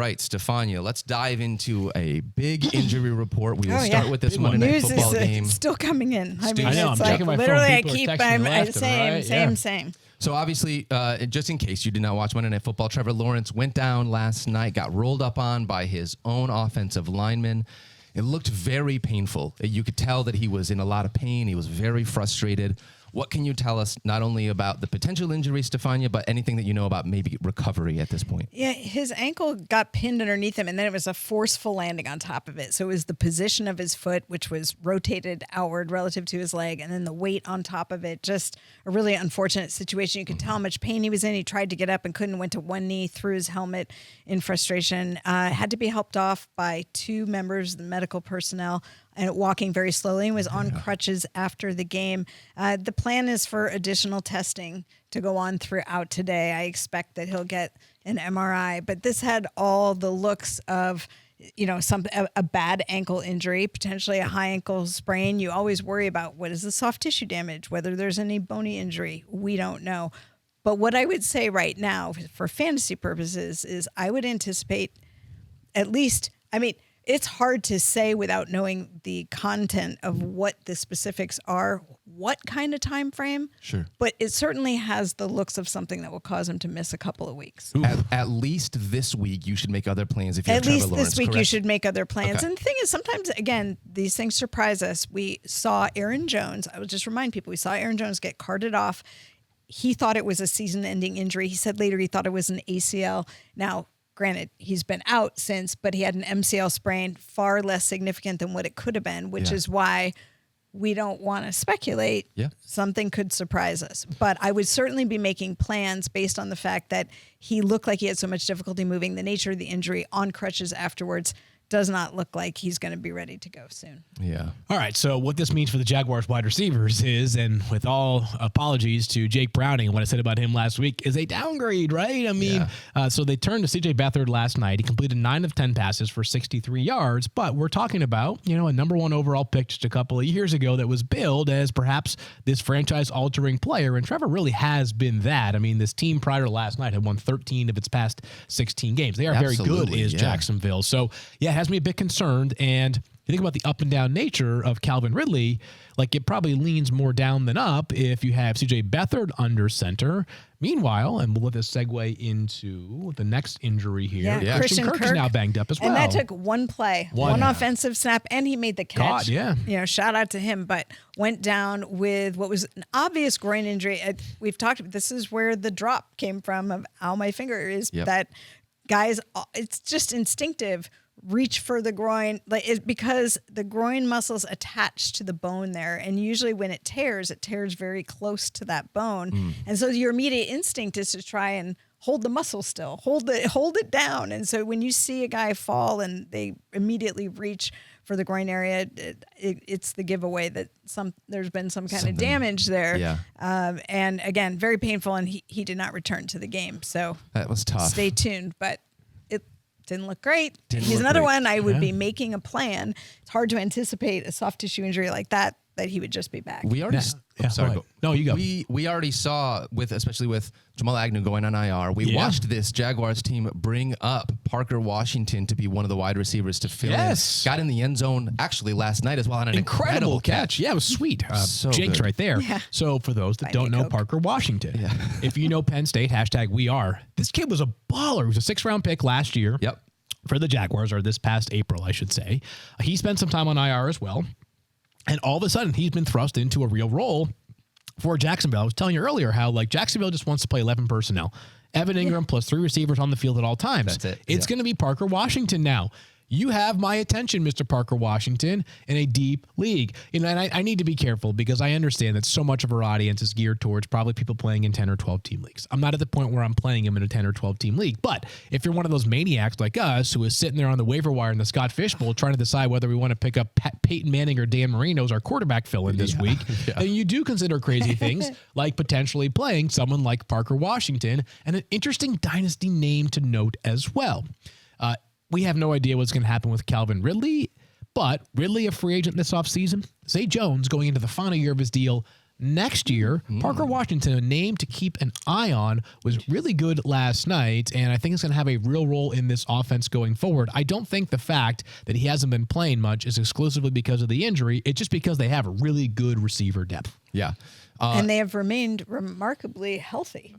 right, Stephania, let's dive into a big injury report. We will start with this Monday Night Football game. Still coming in. I mean, I know, it's I'm like checking my literally phone. I People are keep texting left and right. same. So obviously, just in case you did not watch Monday Night Football, Trevor Lawrence went down last night, got rolled up on by his own offensive lineman. It looked very painful. You could tell that he was in a lot of pain. He was very frustrated. What can you tell us not only about the potential injury, Stephania, but anything that you know about maybe recovery at this point? Yeah, his ankle got pinned underneath him, and then it was a forceful landing on top of it. So it was the position of his foot, which was rotated outward relative to his leg, and then the weight on top of it. Just a really unfortunate situation. You could tell how much pain he was in. He tried to get up and couldn't, went to one knee, threw his helmet in frustration. Had to be helped off by two members of the medical personnel, and walking very slowly, and was on crutches after the game. The plan is for additional testing to go on throughout today. I expect that he'll get an MRI, but this had all the looks of, a bad ankle injury, potentially a high ankle sprain. You always worry about what is the soft tissue damage, whether there's any bony injury. We don't know. But what I would say right now for fantasy purposes is I would anticipate at least, it's hard to say without knowing the content of what the specifics are, what kind of time frame. Sure. But it certainly has the looks of something that will cause him to miss a couple of weeks. At least this week, you should make other plans if you're At Trevor least Lawrence, this week, correct? you should make other plans. Okay. And the thing is, sometimes, again, these things surprise us. We saw Aaron Jones. I will just remind people, we saw Aaron Jones get carted off. He thought it was a season-ending injury. He said later he thought it was an ACL. Now, granted, he's been out since, but he had an MCL sprain, far less significant than what it could have been, which is why we don't want to speculate. Yeah. Something could surprise us. But I would certainly be making plans based on the fact that he looked like he had so much difficulty moving. The nature of the injury, on crutches afterwards, does not look like he's going to be ready to go soon. Yeah. All right, so what this means for the Jaguars wide receivers is, and with all apologies to Jake Browning and what I said about him last week, is a downgrade, right? So they turned to C.J. Beathard last night. He completed 9 of 10 passes for 63 yards, but we're talking about, a number 1 overall pick just a couple of years ago that was billed as perhaps this franchise-altering player, and Trevor really has been that. This team prior to last night had won 13 of its past 16 games. They are very good, is Jacksonville. So, has me a bit concerned, and you think about the up and down nature of Calvin Ridley, like it probably leans more down than up if you have C.J. Beathard under center. Meanwhile, and we'll let this segue into the next injury here. Yeah. Christian Kirk is now banged up as well. And that took one play, one offensive snap, and he made the catch. Shout out to him, but went down with what was an obvious groin injury. We've talked about this is where the drop came from of ow, my finger is that guys, it's just instinctive. Reach for the groin, because the groin muscle's attached to the bone there, and usually when it tears very close to that bone, and so your immediate instinct is to try and hold the muscle still, hold it down. And so when you see a guy fall and they immediately reach for the groin area, it's the giveaway that there's been some kind of damage there. Yeah. And again, very painful, and he did not return to the game. So that was tough. Stay tuned, but didn't look great. He's another one I would be making a plan. It's hard to anticipate a soft tissue injury like that he would just be back. We already No, you go. We already saw especially with Jamal Agnew going on IR. We watched this Jaguars team bring up Parker Washington to be one of the wide receivers to fill in. Got in the end zone actually last night as well on an incredible catch. Yeah, it was sweet. So Jake's good. right there. Yeah. So for those that don't know Parker Washington, if you know Penn State, #WeAre. This kid was a baller. He was a 6th-round pick last year. Yep. For the Jaguars, or this past April, I should say. He spent some time on IR as well. And all of a sudden, he's been thrust into a real role for Jacksonville. I was telling you earlier how Jacksonville just wants to play 11 personnel. Evan Ingram plus 3 receivers on the field at all times. That's it. It's going to be Parker Washington now. You have my attention, Mr. Parker Washington, in a deep league. And I need to be careful because I understand that so much of our audience is geared towards probably people playing in 10 or 12 team leagues. I'm not at the point where I'm playing him in a 10 or 12 team league. But if you're one of those maniacs like us who is sitting there on the waiver wire in the Scott Fish Bowl trying to decide whether we want to pick up Peyton Manning or Dan Marino as our quarterback fill-in this week, then you do consider crazy things like potentially playing someone like Parker Washington, and an interesting dynasty name to note as well. We have no idea what's going to happen with Calvin Ridley, but Ridley a free agent this offseason. Zay Jones going into the final year of his deal, next year. Parker Washington, a name to keep an eye on, was really good last night, and I think it's going to have a real role in this offense going forward. I don't think the fact that he hasn't been playing much is exclusively because of the injury. It's just because they have a really good receiver depth. Yeah. And they have remained remarkably healthy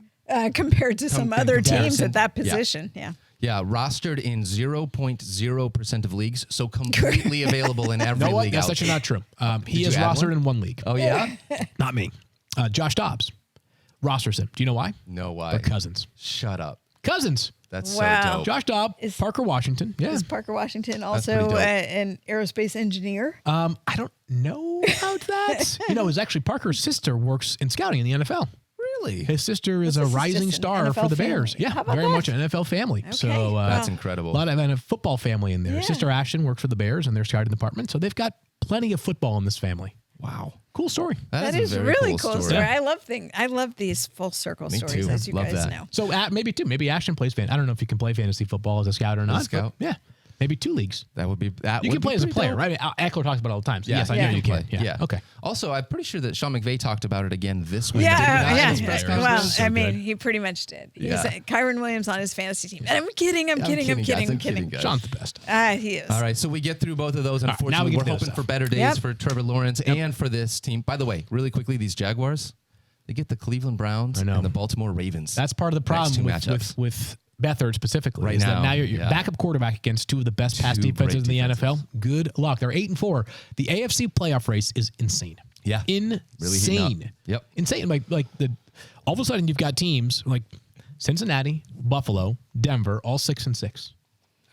compared to some other teams at that position. Yeah, rostered in 0.0% of leagues, so completely available in every league. That's actually not true. He is rostered in one league. Oh, yeah? Not me. Josh Dobbs rosters him. Do you know why? No, why? They're cousins. Shut up. Cousins. That's so Wow. dope. Josh Dobbs, Parker Washington. Yeah. Is Parker Washington pretty also dope. an aerospace engineer? I don't know about that. It's actually Parker's sister works in scouting in the NFL. Really? His sister is This a is rising just an star NFL for the family. Bears. Yeah, How about very that? much an NFL family. So That's a incredible. lot of a football family in there. Yeah. Sister Ashton works for the Bears in their scouting department, so they've got plenty of football in this family. Wow. Cool story. That a is very really cool story. Yeah. I love these full circle Me stories, too. as you Love guys that. know. So maybe Ashton plays I don't know if you can play fantasy football as a scout or not. scout? But yeah, maybe 2 leagues. That would be You can play as a player, right? Eckler talks about it all the time. So yes, I know you can. Yeah. Okay. Also, I'm pretty sure that Sean McVay talked about it again this week. Yeah, didn't he, yeah. in his press Well, conference? Well, I So mean, good. he pretty much did. Yeah. He's Kyron Williams on his fantasy team. And I'm kidding. guys, I'm kidding, guys. Sean's the best. He is. All right, so we get through both of those. right, now Unfortunately, we get we're to the hoping stuff. for better days Yep. for Trevor Lawrence and for this team. By the way, really quickly, these Jaguars, they get the Cleveland Browns I know. and the Baltimore Ravens. That's part of the Next problem two matchups. with Beathard specifically. Right is that now, now you're yeah. backup quarterback against 2 of the best pass Two defenses in great the defenses. NFL. Good luck. They're 8-4. The AFC playoff race is insane. Yeah. Really heating up. Insane. Yep. Insane. All of a sudden you've got teams like Cincinnati, Buffalo, Denver, all 6-6.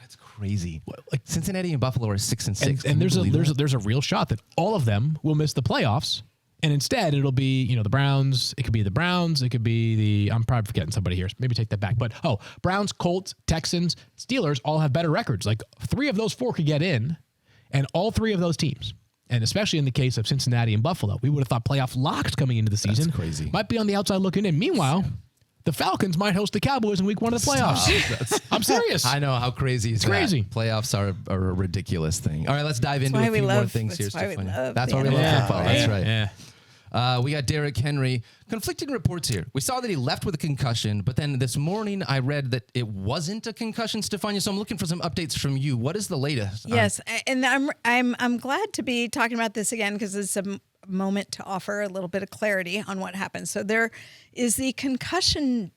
That's crazy. Like Cincinnati and Buffalo are 6-6. And there's a real shot that all of them will miss the playoffs. And instead, it'll be, the Browns. It could be the Browns. It could be I'm probably forgetting somebody here. Maybe take that back. But, Browns, Colts, Texans, Steelers all have better records. Like 3 of those 4 could get in, and all 3 of those teams, and especially in the case of Cincinnati and Buffalo, we would have thought playoff locks coming into the season. That's crazy. Might be on the outside looking in. Meanwhile, the Falcons might host the Cowboys in week 1 of the playoffs. I'm serious. I know how crazy it's crazy. Playoffs are a ridiculous thing. All right, let's dive into why a we few more love- things here, that's why we Stephania. love That's the why we love NFL, football. right? That's right. Yeah. We got Derrick Henry. Conflicting reports here. We saw that he left with a concussion, but then this morning I read that it wasn't a concussion, Stephania. So I'm looking for some updates from you. What is the latest? Yes, and I'm glad to be talking about this again because it's a moment to offer a little bit of clarity on what happened. So there is the concussion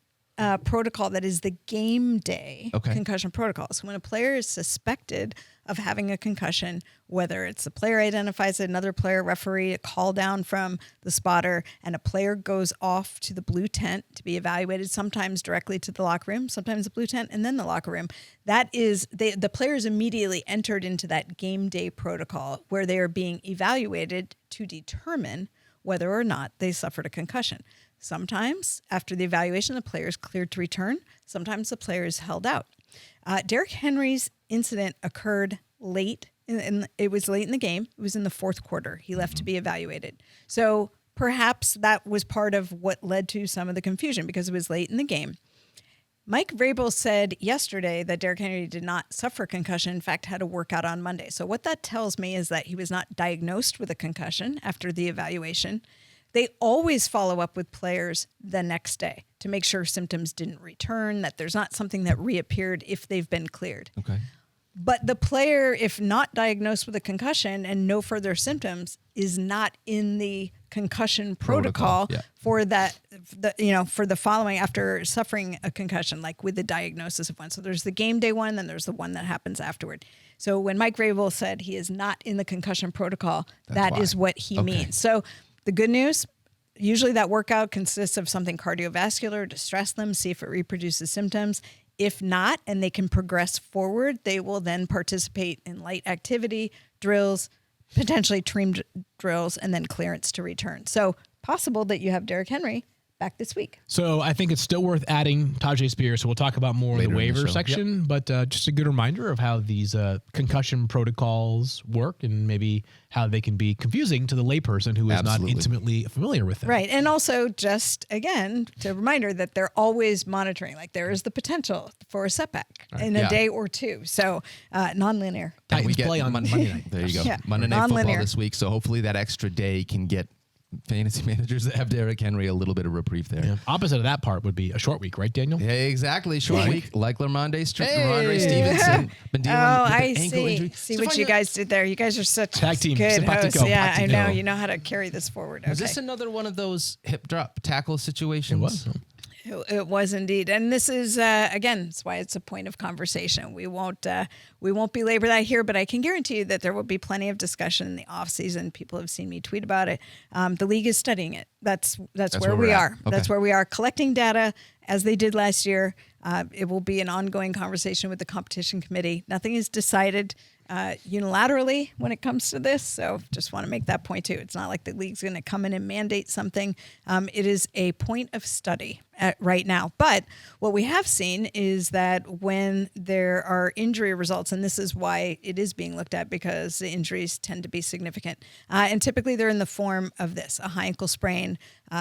protocol that is the game day concussion protocol. So when a player is suspected of having a concussion, whether it's the player identifies another player, referee, a call down from the spotter, and a player goes off to the blue tent to be evaluated, sometimes directly to the locker room, sometimes the blue tent, and then the locker room. That is, the players immediately entered into that game day protocol where they are being evaluated to determine whether or not they suffered a concussion. Sometimes after the evaluation, the player is cleared to return. Sometimes the player is held out. Derrick Henry's incident occurred late. It was late in the game. It was in the 4th quarter. He left to be evaluated. So perhaps that was part of what led to some of the confusion because it was late in the game. Mike Vrabel said yesterday that Derrick Henry did not suffer concussion, in fact, had a workout on Monday. So what that tells me is that he was not diagnosed with a concussion after the evaluation. They always follow up with players the next day to make sure symptoms didn't return, that there's not something that reappeared if they've been cleared. Okay. But the player, if not diagnosed with a concussion and no further symptoms, is not in the concussion protocol yeah. for for the following after suffering a concussion, like with the diagnosis of one. So there's the game day one, then there's the one that happens afterward. So when Mike Vrabel said he is not in the concussion protocol, that is what he means. So the good news, usually that workout consists of something cardiovascular to stress them, see if it reproduces symptoms. If not, and they can progress forward, they will then participate in light activity, drills, potentially team drills, and then clearance to return. So possible that you have Derrick Henry back this week. So I think it's still worth adding Tajay Spears. So we'll talk about more in the waiver section, but just a good reminder of how these concussion protocols work and maybe how they can be confusing to the layperson who is not intimately familiar with them. Right. And also just, again, a reminder that they're always monitoring. Like there is the potential for a setback in a day or two. So nonlinear. Titans play on Monday night. There you go. Yeah. Monday Night Football Nonlinear. this week. So hopefully that extra day can get fantasy managers that have Derrick Henry a little bit of reprieve there. Yeah. Opposite of that part would be a short week, right, Daniel? Yeah, exactly. Short week, like Rhamondre Stevenson. Been dealing with I an ankle injury. see what you guys did there. You guys are such Tag team, good simpatico. hosts. Yeah, I know. Simpatico. You know how to carry this forward. Was Okay. this another one of those hip drop tackle situations? It was. It was indeed, and this is again. That's why it's a point of conversation. We won't belabor that here, but I can guarantee you that there will be plenty of discussion in the off season. People have seen me tweet about it. The league is studying it. That's where we are. Okay. That's where we are collecting data as they did last year. It will be an ongoing conversation with the competition committee. Nothing is decided unilaterally when it comes to this. So just want to make that point too. It's not like the league's going to come in and mandate something. It is a point of study right now. But what we have seen is that when there are injury results, and this is why it is being looked at because the injuries tend to be significant. And typically they're in the form of this, a high ankle sprain,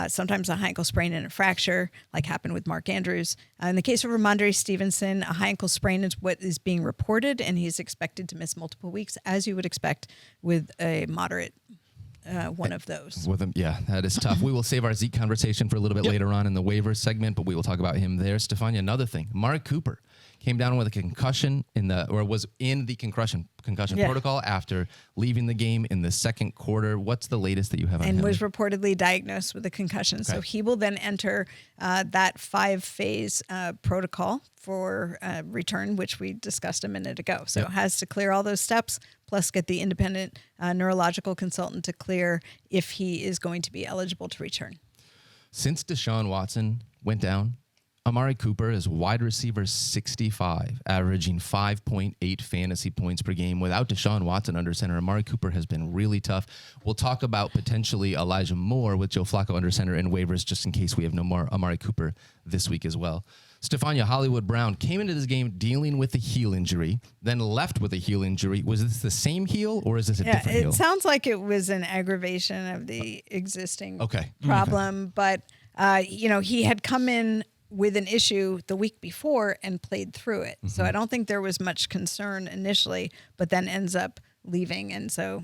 sometimes a high ankle sprain and a fracture, like happened with Mark Andrews. In the case of Rhamondre Stevenson, a high ankle sprain is what is being reported, and he's expected to miss multiple weeks, as you would expect with a moderate one of those. With him, yeah, that is tough. We will save our Zeke conversation for a little bit later on in the waiver segment, but we will talk about him there. Stephania, another thing, Amari Cooper came down with a concussion was in the concussion protocol after leaving the game in the second quarter. What's the latest that you have on him? And was reportedly diagnosed with a concussion. Okay. So he will then enter that 5-phase protocol for return, which we discussed a minute ago. So it has to clear all those steps, plus get the independent neurological consultant to clear if he is going to be eligible to return. Since Deshaun Watson went down, Amari Cooper is wide receiver 65, averaging 5.8 fantasy points per game. Without Deshaun Watson under center, Amari Cooper has been really tough. We'll talk about potentially Elijah Moore with Joe Flacco under center and waivers just in case we have no more Amari Cooper this week as well. Stephania, Hollywood Brown came into this game dealing with a heel injury, then left with a heel injury. Was this the same heel or is this a different heel? It sounds like it was an aggravation of the existing problem, but he had come in with an issue the week before and played through it. So I don't think there was much concern initially, but then ends up leaving. And so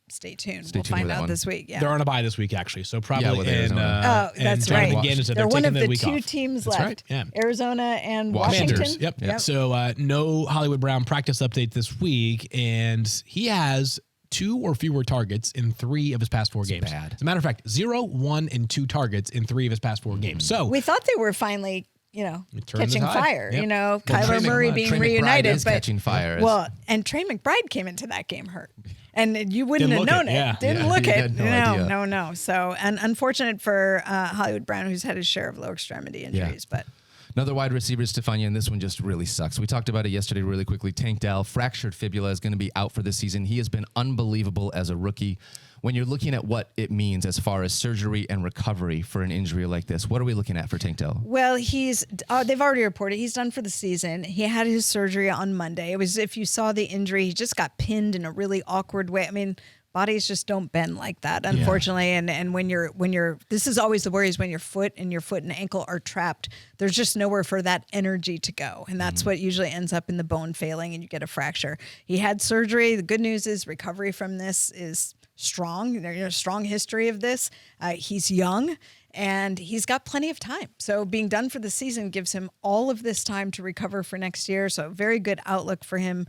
stay tuned. We'll find out this week. Yeah. They're on a bye this week, actually. So probably that's right. They're one of the two teams left. Right. Yeah. Arizona and Washington. Yep. So no Hollywood Brown practice update this week. And he has 2 or fewer targets in 3 of his past 4 games. Bad. As a matter of fact, 0, 1, and 2 targets in 3 of his past 4 games. So we thought they were finally, catching fire. Yep. Kyler Murray being reunited, but catching fire. And Trey McBride came into that game hurt, and you wouldn't have known it. Yeah. Didn't look it. No. No. So, and unfortunate for Hollywood Brown, who's had his share of lower extremity injuries, but. Another wide receiver, Stephania, and this one just really sucks. We talked about it yesterday really quickly. Tank Dell, fractured fibula, is going to be out for the season. He has been unbelievable as a rookie. When you're looking at what it means as far as surgery and recovery for an injury like this, what are we looking at for Tank Dell? Well, they've already reported he's done for the season. He had his surgery on Monday. It was, if you saw the injury, he just got pinned in a really awkward way. I mean, bodies just don't bend like that, unfortunately. Yeah. And when you're, this is always the worry is when your foot and ankle are trapped, there's just nowhere for that energy to go. And that's what usually ends up in the bone failing and you get a fracture. He had surgery. The good news is recovery from this is strong. There's a strong history of this. He's young and he's got plenty of time. So being done for the season gives him all of this time to recover for next year. So very good outlook for him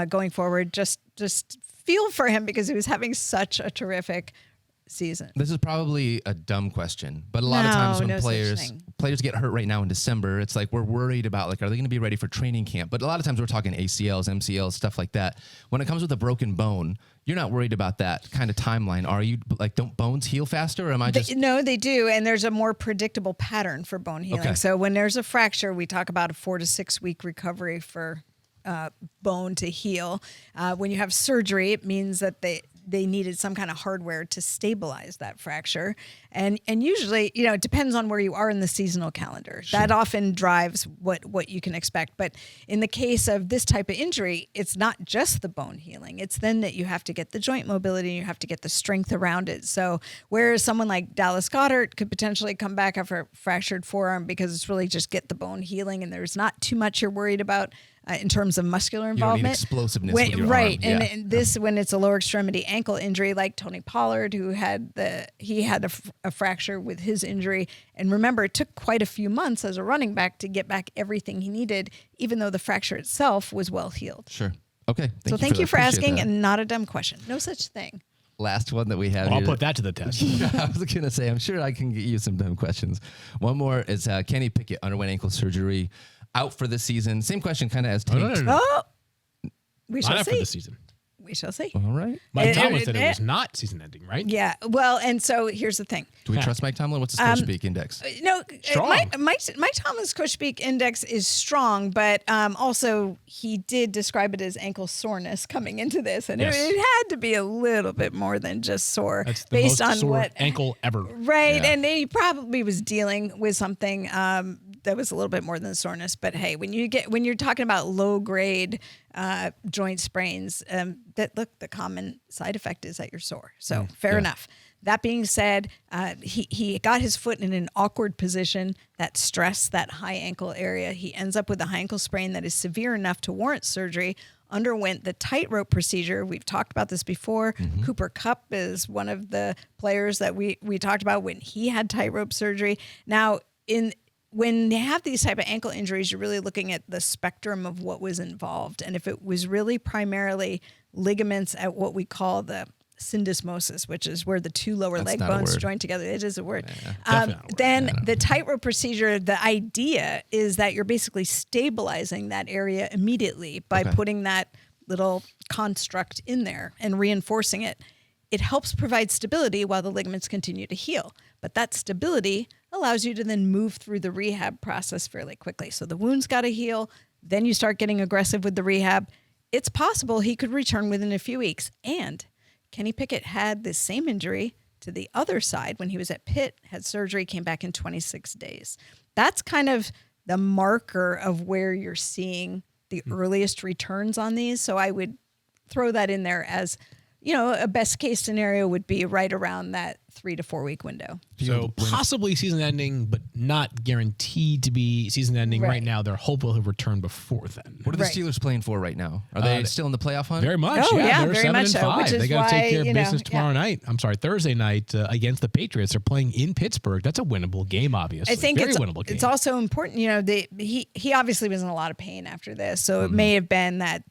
going forward. Just feel for him because he was having such a terrific season. This is probably a dumb question, but a lot of times when players get hurt right now in December, it's like we're worried about, like, are they going to be ready for training camp? But a lot of times we're talking ACLs, MCLs, stuff like that. When it comes with a broken bone, you're not worried about that kind of timeline, are you? Like, don't bones heal faster, or am I just... No, they do, and there's a more predictable pattern for bone healing. Okay. So when there's a fracture, we talk about a 4 to 6 week recovery for bone to heal. When you have surgery, it means that they needed some kind of hardware to stabilize that fracture. And usually, it depends on where you are in the seasonal calendar. Sure. That often drives what you can expect. But in the case of this type of injury, it's not just the bone healing. It's then that you have to get the joint mobility and you have to get the strength around it. So whereas someone like Dallas Goedert could potentially come back after a fractured forearm because it's really just get the bone healing and there's not too much you're worried about, in terms of muscular You don't need involvement. explosiveness with your right. arm. Yeah. And this, when it's a lower extremity ankle injury, like Tony Pollard, who had a fracture with his injury. And remember, it took quite a few months as a running back to get back everything he needed, even though the fracture itself was well healed. Sure. Okay. Thank you for Appreciate asking, that. and not a dumb question. No such thing. Last one that we have. I'll here. put that to the test. I was going to say, I'm sure I can get you some dumb questions. One more is Kenny Pickett underwent ankle surgery, out for the season. Same question kind of as Tank. Oh, we Not shall after see. the season. We shall see. All right. Mike Tomlin said it was not season ending, right? Yeah. Well, and so here's the thing. Do we trust Mike Tomlin? What's his coach speak index? No, Strong. Mike Tomlin's coach speak index is strong, but also he did describe it as ankle soreness coming into this, and Yes. it had to be a little bit more than just sore, That's the based most on sore what ankle ever. Right, Yeah. and he probably was dealing with something that was a little bit more than soreness. But hey, when you're talking about low grade joint sprains, the common side effect is that you're sore. So fair enough. That being said, he got his foot in an awkward position, that stress, that high ankle area. He ends up with a high ankle sprain that is severe enough to warrant surgery. Underwent the tightrope procedure. We've talked about this before. Cooper Kupp is one of the players that we talked about when he had tightrope surgery. Now, when you have these type of ankle injuries, you're really looking at the spectrum of what was involved. And if it was really primarily ligaments at what we call the syndesmosis, which is where the two lower leg not a bones word. join together. It is a word. Definitely not a word. Then the tightrope procedure, the idea is that you're basically stabilizing that area immediately by putting that little construct in there and reinforcing it. It helps provide stability while the ligaments continue to heal. But that stability allows you to then move through the rehab process fairly quickly. So the wound's got to heal. Then you start getting aggressive with the rehab. It's possible he could return within a few weeks. And Kenny Pickett had the same injury to the other side when he was at Pitt, had surgery, came back in 26 days. That's kind of the marker of where you're seeing the earliest returns on these. So I would throw that in there as, a best case scenario would be right around that 3 to 4 week window. So possibly season ending, but not guaranteed to be season ending right now. They're hopeful he'll return before then. What are the Steelers playing for right now? Are they still in the playoff hunt? Very much. Oh, yeah, They're very much 7-5. so, which is They got to take care of why, business tomorrow night. I'm sorry, Thursday night against the Patriots. They're playing in Pittsburgh. That's a winnable game, obviously. I think Very winnable game. it's also important, he obviously was in a lot of pain after this. So it may have been that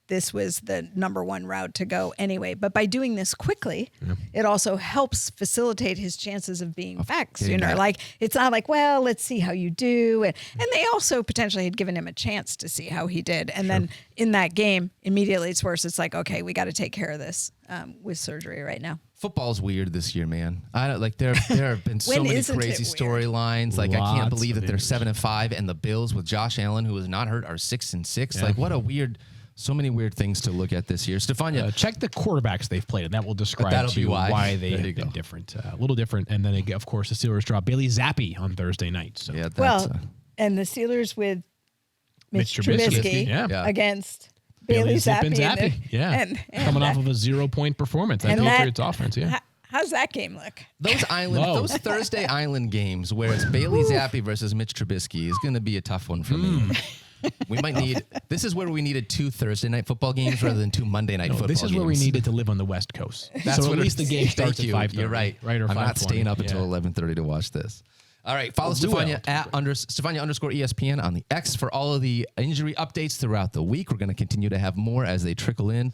this was the number one route to go anyway. But by doing this quickly, it also helps facilitate his chances of being back sooner. back. Like, it's not like, well, let's see how you do. And they also potentially had given him a chance to see how he did. And then in that game, immediately it's worse. It's like, okay, we got to take care of this with surgery right now. Football's weird this year, man. I don't there have been so many isn't it crazy weird? storylines. Like, I can't Lots believe of that they're injuries. 7-5, and the Bills with Josh Allen, who is not hurt, are 6-6. Like, what a weird. So many weird things to look at this year. Stephania, check the quarterbacks they've played, and that will describe That'll to be you why. why they There you have been go. different. A little different. And then, of course, the Steelers drop Bailey Zappi on Thursday night. So yeah, that's, Well, and the Steelers with Mitch Mitch Trubisky, Trubisky yeah. against Bailey Zippin' Zappi. Yeah. And Coming off of a 0-point performance. That and that- Patriots offense, yeah. How's that game look? those Thursday Island games where it's Bailey Zappi versus Mitch Trubisky is going to be a tough one for me. We might need. This is where we needed 2 Thursday night football games rather than 2 Monday night football games. This is where we needed to live on the West Coast. That's so what at least the game starts Thank at you. 5:30. You're right. Right, or I'm not 5:20. staying up Yeah. until 11:30 to watch this. All right, follow Stephania at Stephania _ESPN on the X for all of the injury updates throughout the week. We're going to continue to have more as they trickle in.